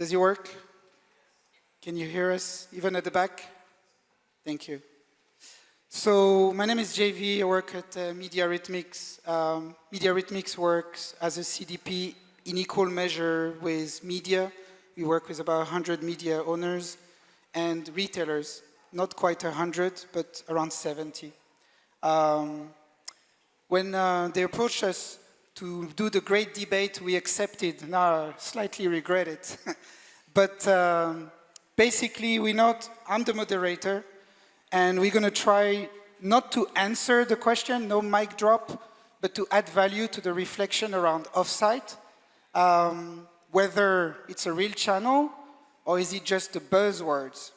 Does it work? Can you hear us, even at the back? Thank you. So, my name is JV, I work at mediarithmics. Mediarithmics works as a CDP in equal measure with media. We work with about 100 media owners and retailers. Not quite 100, but around 70. When they approached us to do the great debate, we accepted. Now I slightly regret it. But basically, I'm the moderator, and we're going to try not to answer the question, no mic drop, but to add value to the reflection around Offsite, whether it's a real channel or is it just the buzzwords.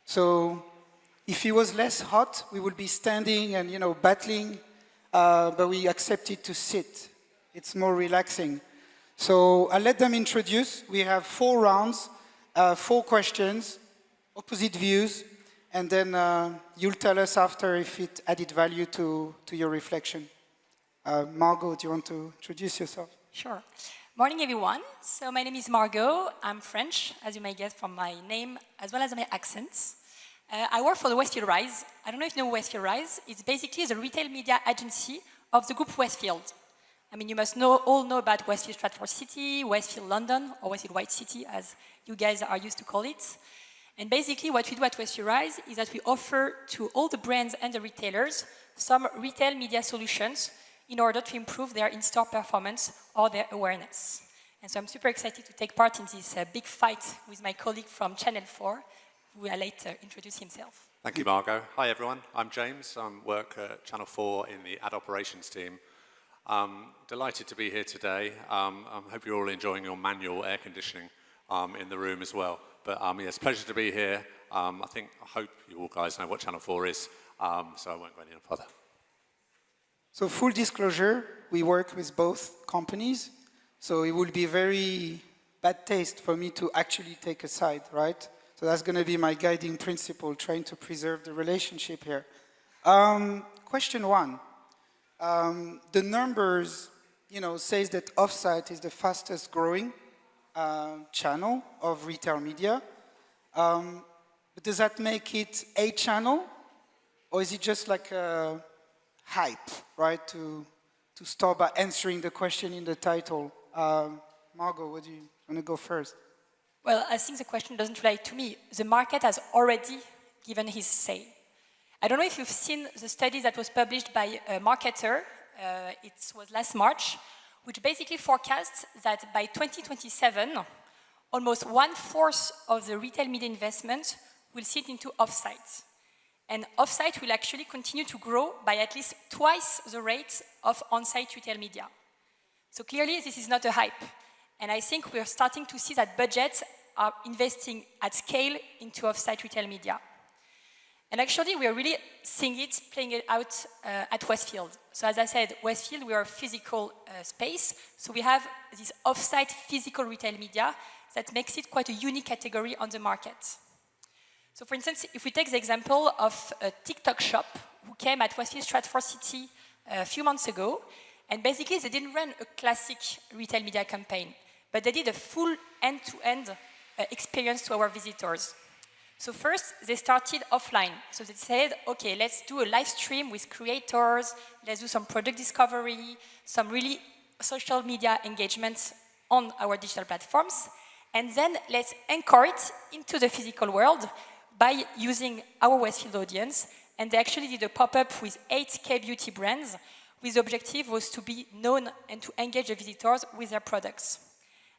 So if it was less hot, we would be standing and battling, but we accepted to sit. It's more relaxing. So I'll let them introduce. We have 4 rounds, 4 questions, opposite views, and then you'll tell us after if it added value to your reflection. Margot, do you want to introduce yourself? Sure. Morning, everyone. So my name is Margot. I'm French, as you may guess from my name, as well as my accents. I work for the Westfield Rise. I don't know if you know Westfield Rise. It's basically the retail media agency of the group Westfield. I mean, you must all know about Westfield Stratford City, Westfield London, or Westfield White City, as you guys are used to call it. And basically, what we do at Westfield Rise is that we offer to all the brands and the retailers some retail media solutions in order to improve their in-store performance or their awareness. And so I'm super excited to take part in this big fight with my colleague from Channel 4, who will later introduce himself. Thank you, Margot. Hi, everyone. I'm James. I work at Channel 4 in the ad operations team. Delighted to be here today. I hope you're all enjoying your manual air conditioning in the room as well. But yes, pleasure to be here. I hope you all guys know what Channel 4 is, so I won't go any further. So full disclosure, we work with both companies, so it would be very bad taste for me to actually take a side, right? So that's going to be my guiding principle, trying to preserve the relationship here. Question 1. The numbers, says that Offsite is the fastest growing channel of retail media. But does that make it a channel? Or is it just like a hype, right? To start by answering the question in the title. Margot, do you want to go first? Well, I think the question doesn't relate to me. The market has already given his say. I don't know if you've seen the study that was published by eMarketer, it was last March, which basically forecasts that by 2027, almost 1/4 of the retail media investment will sit into Offsite. And Offsite will actually continue to grow by at least twice the rate of on-site retail media. So clearly, this is not a hype. And I think we're starting to see that budgets are investing at scale into Offsite retail media. And actually, we are really seeing it, playing it out at Westfield. So as I said, Westfield, we are a physical space. So we have this Offsite physical retail media that makes it quite a unique category on the market. So for instance, if we take the example of a TikTok shop who came at Westfield Stratford City a few months ago, and basically they didn't run a classic retail media campaign, but they did a full end-to-end experience to our visitors. So first, they started offline. So they said, okay, let's do a live stream with creators, let's do some product discovery, some really social media engagements on our digital platforms, and then let's anchor it into the physical world by using our Westfield audience. And they actually did a pop-up with 8 K-beauty brands, with the objective was to be known and to engage the visitors with their products.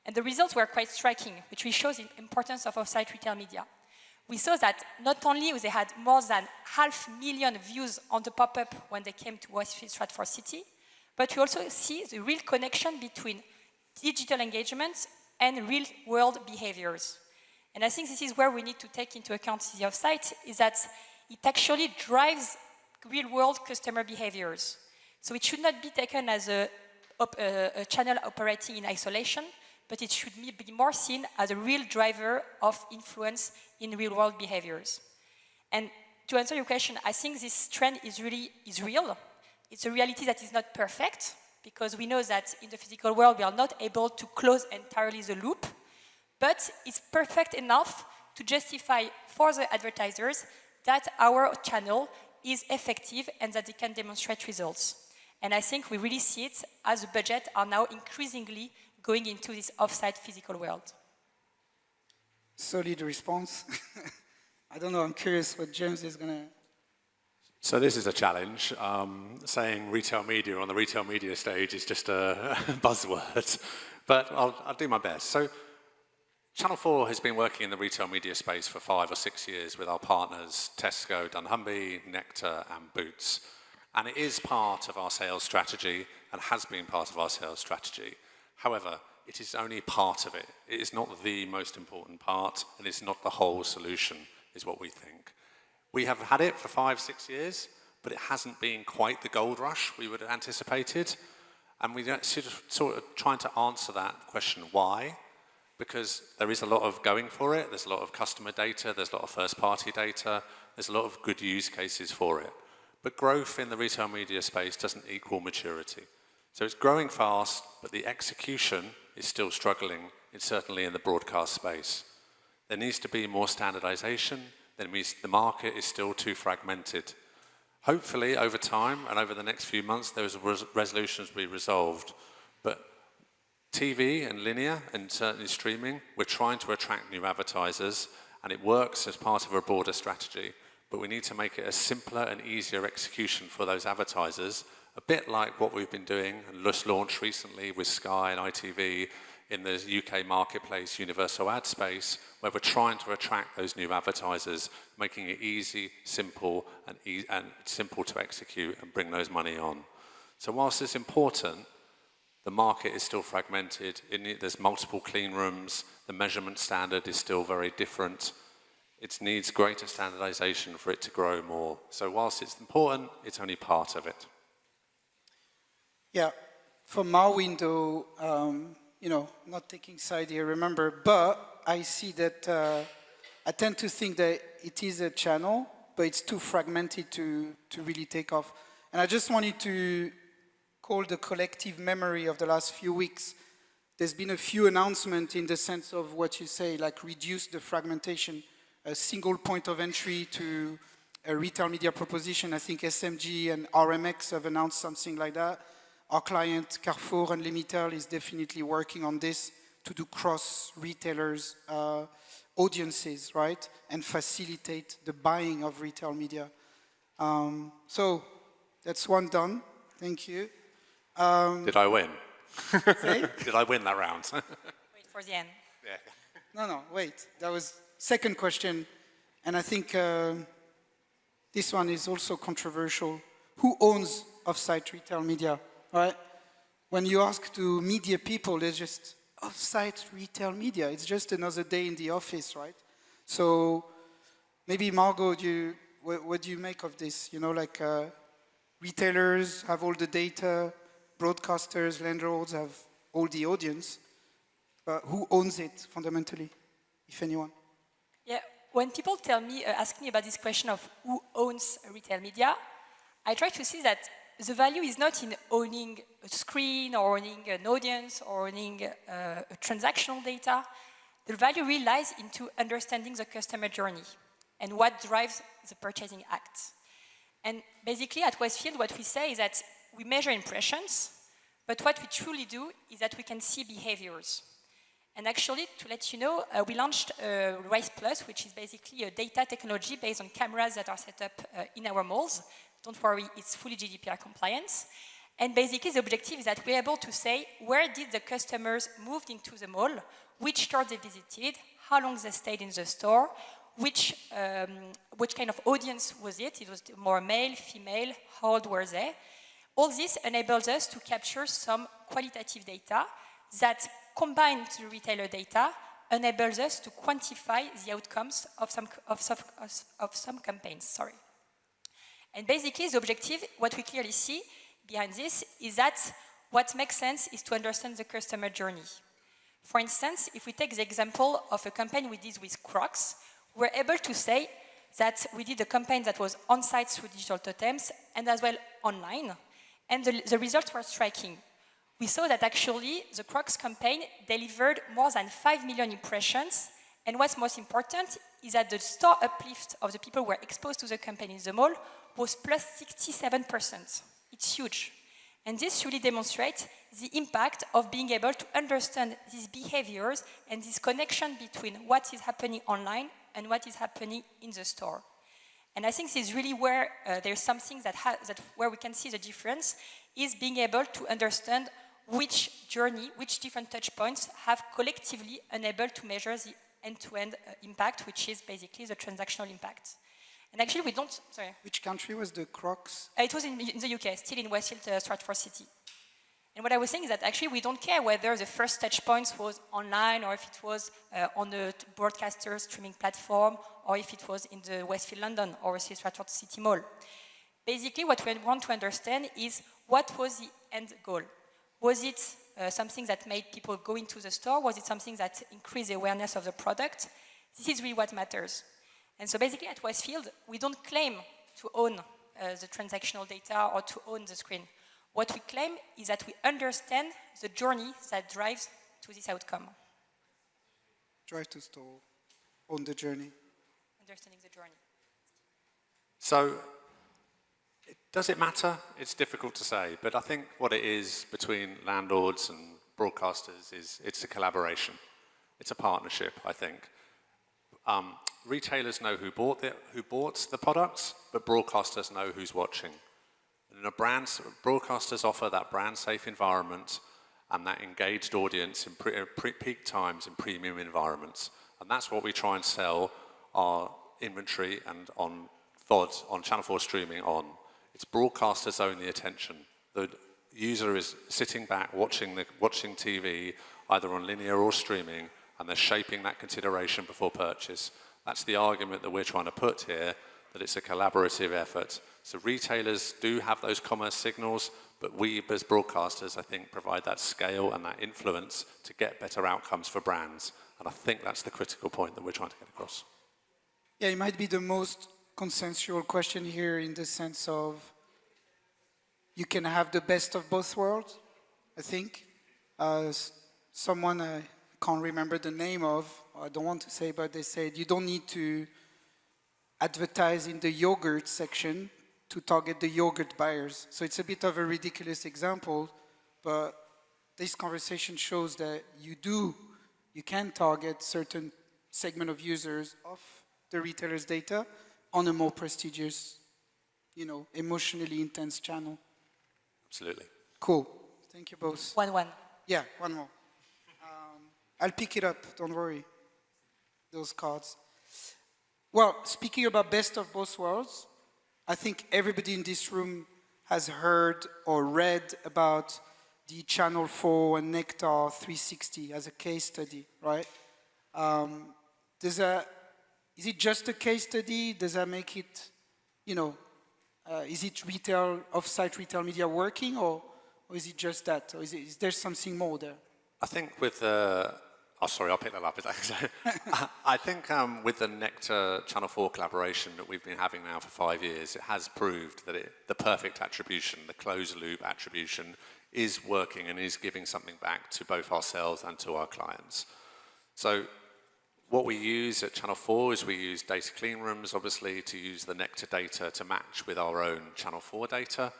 And the results were quite striking, which shows the importance of Offsite retail media. We saw that not only they had more than 500,000 views on the pop-up when they came to Westfield Stratford City, but we also see the real connection between digital engagements and real-world behaviors. And I think this is where we need to take into account the Offsite, is that it actually drives real-world customer behaviors. So it should not be taken as a channel operating in isolation, but it should be more seen as a real driver of influence in real-world behaviors. And to answer your question, I think this trend is real. It's a reality that is not perfect, because we know that in the physical world we are not able to close entirely the loop, but it's perfect enough to justify for the advertisers that our channel is effective and that they can demonstrate results. And I think we really see it as the budgets are now increasingly going into this offsite physical world. Solid response. I don't know, I'm curious what James is going to... So this is a challenge. Saying retail media on the retail media stage is just a buzzword, but I'll do my best. So Channel 4 has been working in the retail media space for 5 or 6 years with our partners Tesco, dunnhumby, Nectar and Boots. And it is part of our sales strategy and has been part of our sales strategy. However, it is only part of it. It is not the most important part, and it's not the whole solution, is what we think. We have had it for 5, 6 years, but it hasn't been quite the gold rush we would have anticipated. And we're sort of trying to answer that question, why? Because there is a lot of going for it. There's a lot of customer data. There's a lot of first-party data. There's a lot of good use cases for it. But growth in the retail media space doesn't equal maturity. So it's growing fast, but the execution is still struggling, certainly in the broadcast space. There needs to be more standardization. That means the market is still too fragmented. Hopefully, over time and over the next few months, those resolutions will be resolved. But TV and linear, and certainly streaming, we're trying to attract new advertisers, and it works as part of a broader strategy. But we need to make it a simpler and easier execution for those advertisers, a bit like what we've been doing and just launched recently with Sky and ITV in the UK marketplace universal ad space, where we're trying to attract those new advertisers, making it easy, simple, and simple to execute and bring those money on. So whilst it's important, the market is still fragmented. There's multiple clean rooms. The measurement standard is still very different. It needs greater standardization for it to grow more. So whilst it's important, it's only part of it. Yeah, from our window, you know, not taking side here, remember, but I see that I tend to think that it is a channel, but it's too fragmented to really take off. And I just wanted to call the collective memory of the last few weeks. There's been a few announcements in the sense of what you say, like reduce the fragmentation, a single point of entry to a retail media proposition. I think SMG and RMX have announced something like that. Our client Carrefour and Limitel is definitely working on this to do cross-retailers audiences, right? And facilitate the buying of retail media. So that's one done. Thank you. Did I win? Say? Did I win that round? Wait for the end. Yeah. No, wait. That was second question. And I think this one is also controversial. Who owns offsite retail media? Right? When you ask to media people, they're just offsite retail media. It's just another day in the office, right? So maybe Margot, what do you make of this? You know, like retailers have all the data, broadcasters, landlords have all the audience, but who owns it fundamentally, if anyone? Yeah, when people tell me, ask me about this question of who owns retail media, I try to see that the value is not in owning a screen or owning an audience or owning transactional data. The value really lies into understanding the customer journey and what drives the purchasing act. And basically at Westfield, what we say is that we measure impressions, but what we truly do is that we can see behaviors. And actually, to let you know, we launched Rise Plus, which is basically a data technology based on cameras that are set up in our malls. Don't worry, it's fully GDPR compliance. And basically, the objective is that we're able to say, where did the customers move into the mall, which store they visited, how long they stayed in the store, which kind of audience was it? It was more male, female, how old were they? All this enables us to capture some qualitative data that, combined to the retailer data, enables us to quantify the outcomes of some campaigns. Sorry. And basically, the objective, what we clearly see behind this, is that what makes sense is to understand the customer journey. For instance, if we take the example of a campaign we did with Crocs, we're able to say that we did a campaign that was on-site through digital totems and as well online, and the results were striking. we saw that actually the Crocs campaign delivered more than 5 million impressions. And what's most important is that the store uplift of the people who were exposed to the campaign in the mall was plus 67%. It's huge. And this really demonstrates the impact of being able to understand these behaviors and this connection between what is happening online and what is happening in the store. And I think this is really where there's something where we can see the difference, is being able to understand which journey, which different touch points have collectively enabled to measure the end-to-end impact, which is basically the transactional impact. And actually, we don't, sorry. Which country was the Crocs? It was in the UK, still in Westfield, Stratford City. And what I was saying is that actually we don't care whether the first touch points was online or if it was on the broadcaster streaming platform or if it was in the Westfield London or the Stratford City Mall. Basically, what we want to understand is what was the end goal. Was it something that made people go into the store? Was it something that increased the awareness of the product? This is really what matters. And so basically at Westfield, we don't claim to own the transactional data or to own the screen. What we claim is that we understand the journey that drives to this outcome. Drive to store, own the journey. Understanding the journey. So, does it matter? It's difficult to say, but I think what it is between landlords and broadcasters is it's a collaboration. It's a partnership, I think. Retailers know who bought the products, but broadcasters know who's watching. And broadcasters offer that brand-safe environment and that engaged audience in peak times in premium environments. And that's what we try and sell our inventory and on VOD, on Channel 4 streaming on. It's broadcasters own the attention. The user is sitting back watching TV, either on linear or streaming, and they're shaping that consideration before purchase. That's the argument that we're trying to put here, that it's a collaborative effort. So retailers do have those commerce signals, but we as broadcasters, I think, provide that scale and that influence to get better outcomes for brands. And I think that's the critical point that we're trying to get across. Yeah, it might be the most consensual question here in the sense of you can have the best of both worlds, I think. Someone I can't remember the name of, I don't want to say, but they said you don't need to advertise in the yogurt section to target the yogurt buyers. So it's a bit of a ridiculous example, but this conversation shows that you can target certain segment of users of the retailer's data on a more prestigious, emotionally intense channel. Absolutely. Cool. Thank you both. 1-1. Yeah, one more. I'll pick it up, don't worry, those cards. Well, speaking about best of both worlds, I think everybody in this room has heard or read about the Channel 4 and Nectar 360 as a case study, right? Is it just a case study? Does that make it, is it offsite retail media working, or is it just that? Or is there something more there? I think with the... Oh, sorry, I'll pick that up. I think with the Nectar Channel 4 collaboration that we've been having now for 5 years, it has proved that the perfect attribution, the closed-loop attribution, is working and is giving something back to both ourselves and to our clients. So what we use at Channel 4 is we use data clean rooms, obviously, to use the Nectar data to match with our own Channel 4 data.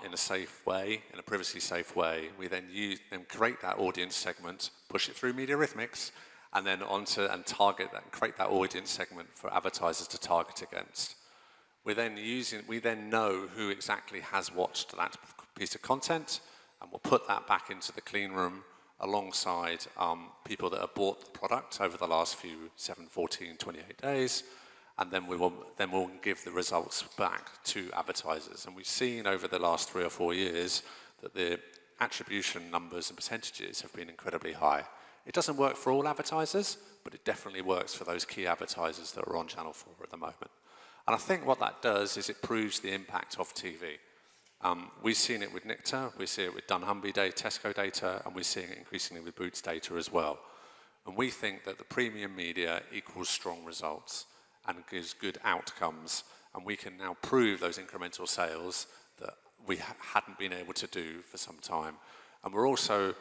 In a safe way, in a privacy-safe way. We then create that audience segment, push it through mediarithmics, and then target that and create that audience segment for advertisers to target against. We then know who exactly has watched that piece of content, and we'll put that back into the clean room alongside people that have bought the product over the last 7, 14, 28 days. And then we'll give the results back to advertisers. And we've seen over the last 3 or 4 years that the attribution numbers and percentages have been incredibly high. It doesn't work for all advertisers, but it definitely works for those key advertisers that are on Channel 4 at the moment. And I think what that does is it proves the impact of TV. We've seen it with Nectar, we see it with dunnhumby data, Tesco data, and we're seeing it increasingly with Boots data as well. And we think that the premium media equals strong results and gives good outcomes, and we can now prove those incremental sales that we hadn't been able to do for some time. And we're also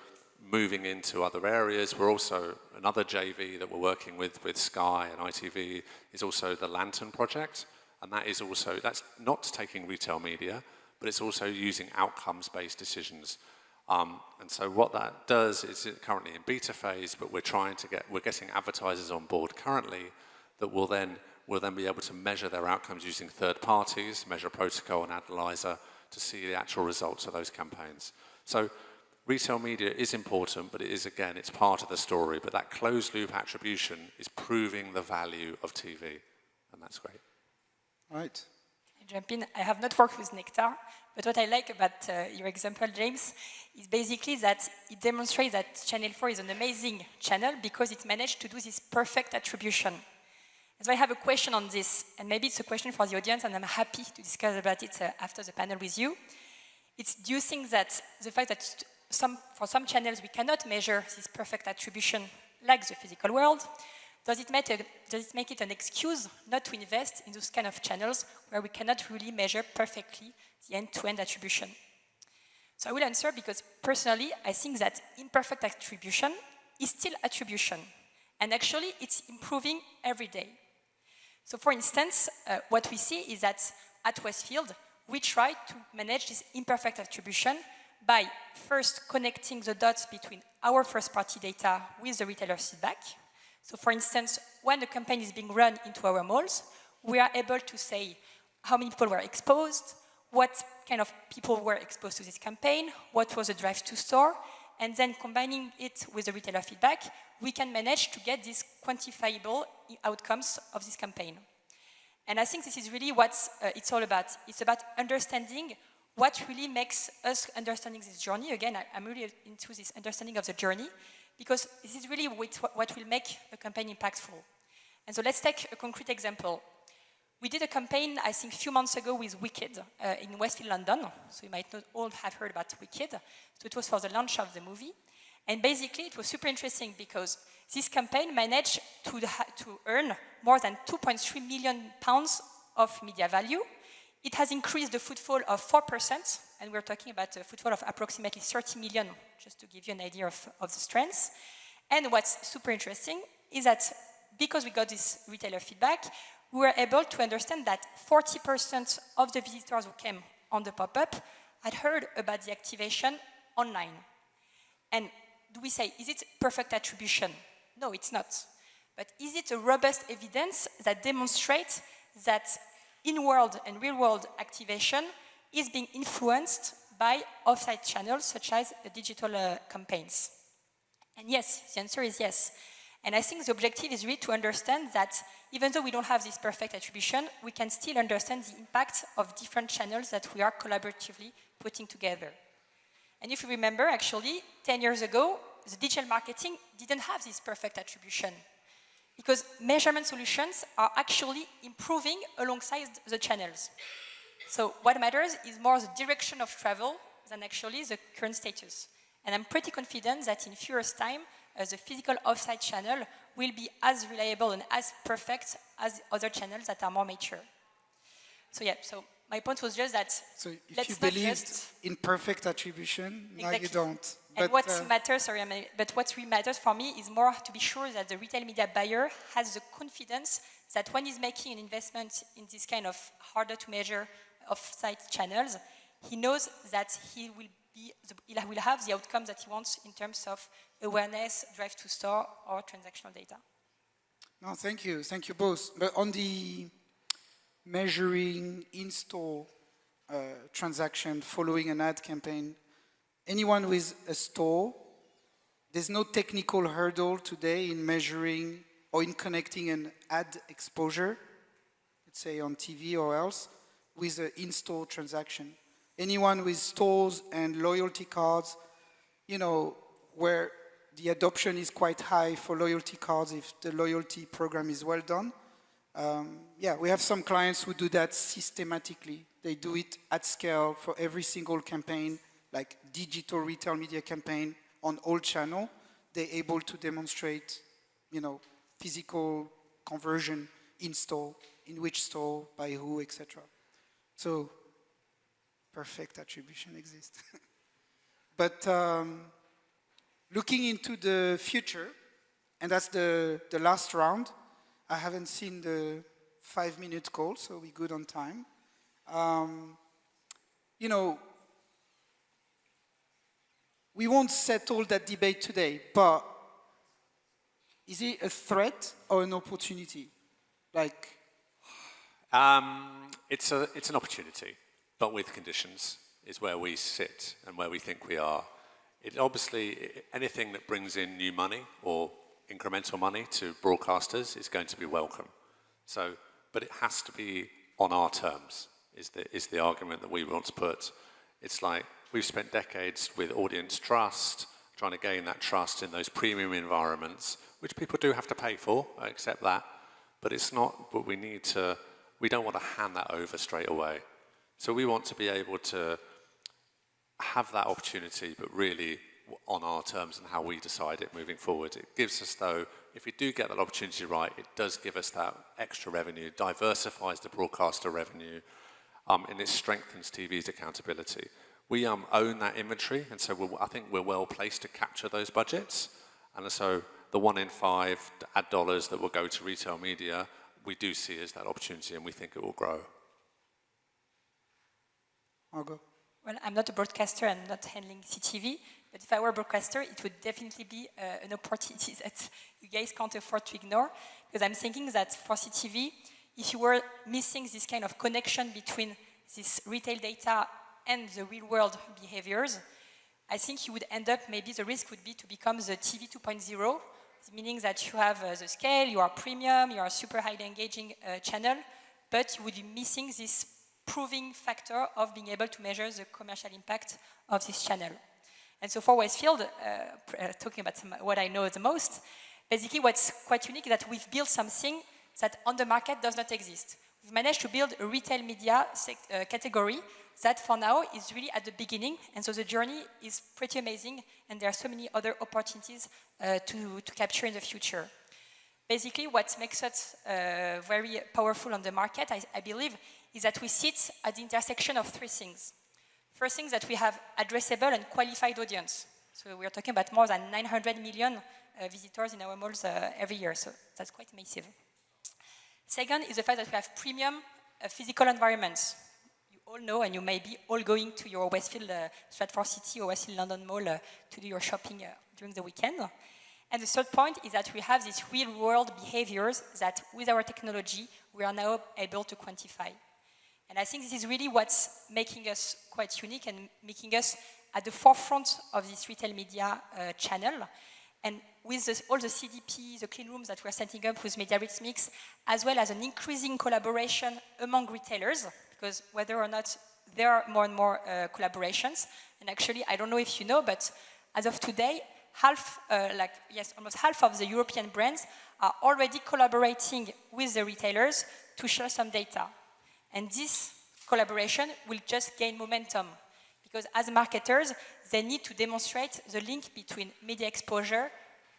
moving into other areas. We're also, another JV that we're working with Sky and ITV is also the Lantern project. And that is also, that's not taking retail media, but it's also using outcomes-based decisions. And so what that does is it's currently in beta phase, but we're getting advertisers on board currently that will then be able to measure their outcomes using third parties, measure protocol and analyzer to see the actual results of those campaigns. So retail media is important, but it is, again, it's part of the story. But that closed loop attribution is proving the value of TV, and that's great. Right. Can I jump in? I have not worked with Nectar, but what I like about your example, James, is basically that it demonstrates that Channel 4 is an amazing channel because it managed to do this perfect attribution. And so I have a question on this, and maybe it's a question for the audience, and I'm happy to discuss about it after the panel with you. Do you think that the fact that for some channels we cannot measure this perfect attribution like the physical world, does it make it an excuse not to invest in those kind of channels where we cannot really measure perfectly the end-to-end attribution? So I will answer because personally I think that imperfect attribution is still attribution, and actually it's improving every day. So for instance, what we see is that at Westfield we try to manage this imperfect attribution by first connecting the dots between our first-party data with the retailer's feedback. So for instance, when the campaign is being run into our malls, we are able to say how many people were exposed, what kind of people were exposed to this campaign, what was the drive to store, and then combining it with the retailer feedback, we can manage to get these quantifiable outcomes of this campaign. And I think this is really what it's all about. It's about understanding what really makes us understanding this journey. Again, I'm really into this understanding of the journey, because this is really what will make a campaign impactful. And so let's take a concrete example. We did a campaign, I think, a few months ago with Wicked in Westfield, London. So you might not all have heard about Wicked. So it was for the launch of the movie. And basically, it was super interesting because this campaign managed to earn more than £2.3 million of media value. It has increased the footfall of 4%, and we're talking about a footfall of approximately 30 million, just to give you an idea of the strengths. And what's super interesting is that because we got this retailer feedback, we were able to understand that 40% of the visitors who came on the pop-up had heard about the activation online. And do we say, is it perfect attribution? No, it's not. But is it a robust evidence that demonstrates that in-world and real-world activation is being influenced by offsite channels such as digital campaigns? And yes, the answer is yes. And I think the objective is really to understand that even though we don't have this perfect attribution, we can still understand the impact of different channels that we are collaboratively putting together. And if you remember, actually, 10 years ago, the digital marketing didn't have this perfect attribution, because measurement solutions are actually improving alongside the channels. So what matters is more the direction of travel than actually the current status. And I'm pretty confident that in a few years' time, the physical offsite channel will be as reliable and as perfect as other channels that are more mature. So yeah, so my point was just that. So if you believed in perfect attribution, exactly. Now you don't. And what matters, but what really matters for me is more to be sure that the retail media buyer has the confidence that when he's making an investment in this kind of harder to measure off-site channels, he knows that he will have the outcomes that he wants in terms of awareness, drive to store, or transactional data. No, thank you both. But on the measuring in-store transaction following an ad campaign, anyone with a store, there's no technical hurdle today in measuring or in connecting an ad exposure, let's say on TV or else, with an in-store transaction. Anyone with stores and loyalty cards, you know, where the adoption is quite high for loyalty cards if the loyalty program is well done. Yeah, we have some clients who do that systematically. They do it at scale for every single campaign, like digital retail media campaign on all channel. They're able to demonstrate, you know, physical conversion in store, in which store, by who, etc. So perfect attribution exists. But looking into the future, and that's the last round, I haven't seen the 5-minute call, so we're good on time. You know, we won't settle that debate today, but is it a threat or an opportunity? Like, it's an opportunity, but with conditions is where we sit and where we think we are. It obviously, anything that brings in new money or incremental money to broadcasters is going to be welcome. So, but it has to be on our terms, is the argument that we want to put. It's like we've spent decades with audience trust, trying to gain that trust in those premium environments, which people do have to pay for, I accept that, but it's not what we need to, we don't want to hand that over straight away. So we want to be able to have that opportunity, but really on our terms and how we decide it moving forward. It gives us, though, if we do get that opportunity right, it does give us that extra revenue, diversifies the broadcaster revenue, and it strengthens TV's accountability. We own that inventory, and so I think we're well placed to capture those budgets. And so the 1 in 5 ad dollars that will go to retail media, we do see as that opportunity, and we think it will grow. I'll go. Well, I'm not a broadcaster and not handling CTV, but if I were a broadcaster, it would definitely be an opportunity that you guys can't afford to ignore, because I'm thinking that for CTV, if you were missing this kind of connection between this retail data and the real-world behaviors, I think you would end up, maybe the risk would be to become the TV 2.0, meaning that you have the scale, you are premium, you are a super highly engaging channel, but you would be missing this proving factor of being able to measure the commercial impact of this channel. And so for Westfield, talking about what I know the most, basically what's quite unique is that we've built something that on the market does not exist. We've managed to build a retail media category that for now is really at the beginning, and so the journey is pretty amazing, and there are so many other opportunities to capture in the future. Basically, what makes us very powerful on the market, I believe, is that we sit at the intersection of 3 things. First thing is that we have addressable and qualified audience. So we are talking about more than 900 million visitors in our malls every year, so that's quite massive. Second is the fact that we have premium physical environments. You all know, and you may be all going to your Westfield Stratford City or Westfield London Mall to do your shopping during the weekend. And the third point is that we have these real-world behaviors that, with our technology, we are now able to quantify. And I think this is really what's making us quite unique and making us at the forefront of this retail media channel. And with all the CDP, the clean rooms that we're setting up with mediarithmics, as well as an increasing collaboration among retailers, because whether or not there are more and more collaborations, and actually, I don't know if you know, but as of today, almost half of the European brands are already collaborating with the retailers to share some data. And this collaboration will just gain momentum, because as marketers, they need to demonstrate the link between media exposure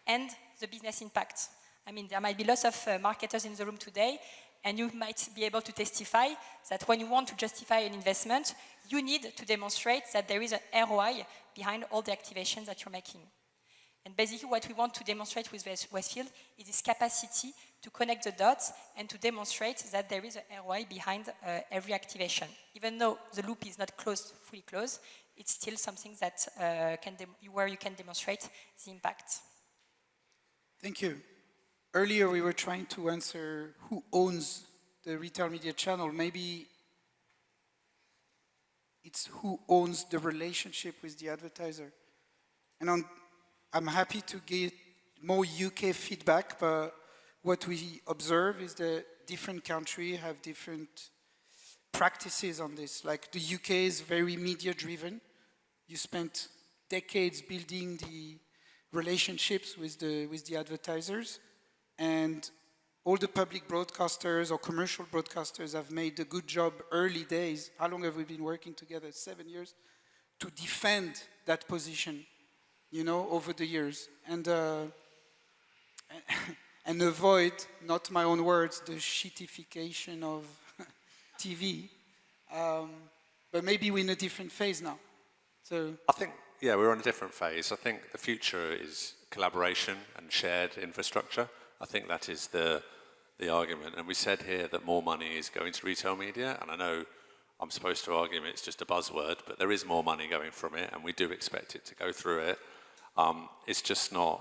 and the business impact. I mean, there might be lots of marketers in the room today, and you might be able to testify that when you want to justify an investment, you need to demonstrate that there is an ROI behind all the activations that you're making. And basically what we want to demonstrate with Westfield is this capacity to connect the dots and to demonstrate that there is an ROI behind every activation. Even though the loop is not fully closed, it's still something that where you can demonstrate the impact. Thank you. Earlier we were trying to answer who owns the retail media channel. Maybe it's who owns the relationship with the advertiser. And I'm happy to get more UK feedback, but what we observe is that different countries have different practices on this. Like the UK is very media driven. You spent decades building the relationships with the advertisers, and all the public broadcasters or commercial broadcasters have made a good job early days. How long have we been working together? 7 years, to defend that position, you know, over the years, and avoid, not my own words, the shitification of TV. But maybe we're in a different phase now. So I think yeah, we're on a different phase. I think the future is collaboration and shared infrastructure. I think that is the argument. And we said here that more money is going to retail media, and I know I'm supposed to argue it's just a buzzword, but there is more money going from it, and we do expect it to go through it. It's just not,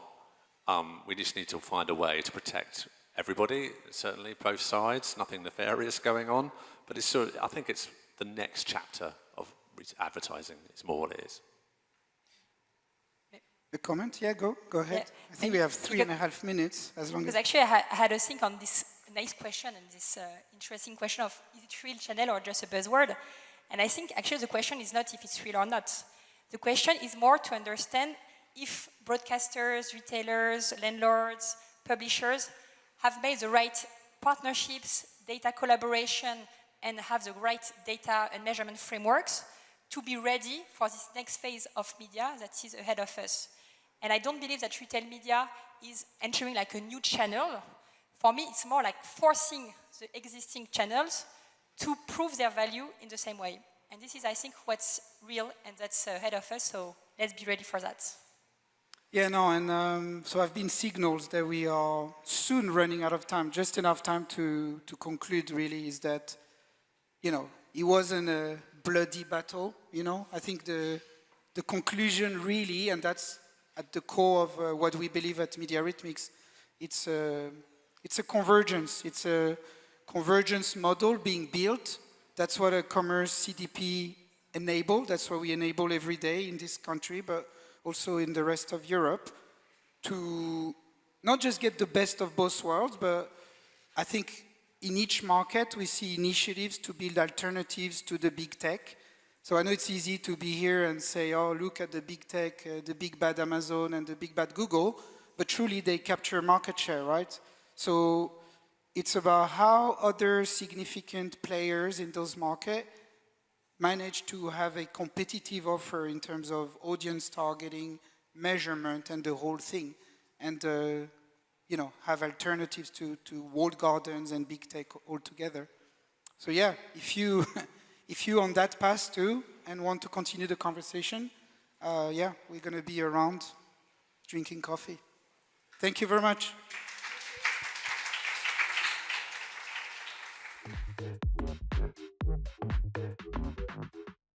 we just need to find a way to protect everybody, certainly both sides, nothing nefarious going on, but it's sort of, I think it's the next chapter of advertising is more what it is. A comment? Yeah, go ahead. Yeah, I think we have 3.5 minutes, as long as... Because actually I had a think on this nice question and this interesting question of is it real channel or just a buzzword? And I think actually the question is not if it's real or not. The question is more to understand if broadcasters, retailers, landlords, publishers have made the right partnerships, data collaboration, and have the right data and measurement frameworks to be ready for this next phase of media that is ahead of us. And I don't believe that retail media is entering like a new channel. For me, it's more like forcing the existing channels to prove their value in the same way. And this is, I think, what's real and that's ahead of us, so let's be ready for that. Yeah, no, and so I've been signals that we are soon running out of time, just enough time to conclude really is that, you know, it wasn't a bloody battle, you know. I think the conclusion really, and that's at the core of what we believe at mediarithmics, it's a convergence. It's a convergence model being built. That's what a commerce CDP enabled. That's what we enable every day in this country, but also in the rest of Europe, to not just get the best of both worlds, but I think in each market we see initiatives to build alternatives to the big tech. So I know it's easy to be here and say, oh, look at the big tech, the big bad Amazon and the big bad Google, but truly they capture market share, right? So it's about how other significant players in those markets manage to have a competitive offer in terms of audience targeting, measurement, and the whole thing, and you know, have alternatives to walled gardens and big tech altogether. So yeah, if you're on that path too and want to continue the conversation, yeah, we're going to be around drinking coffee. Thank you very much.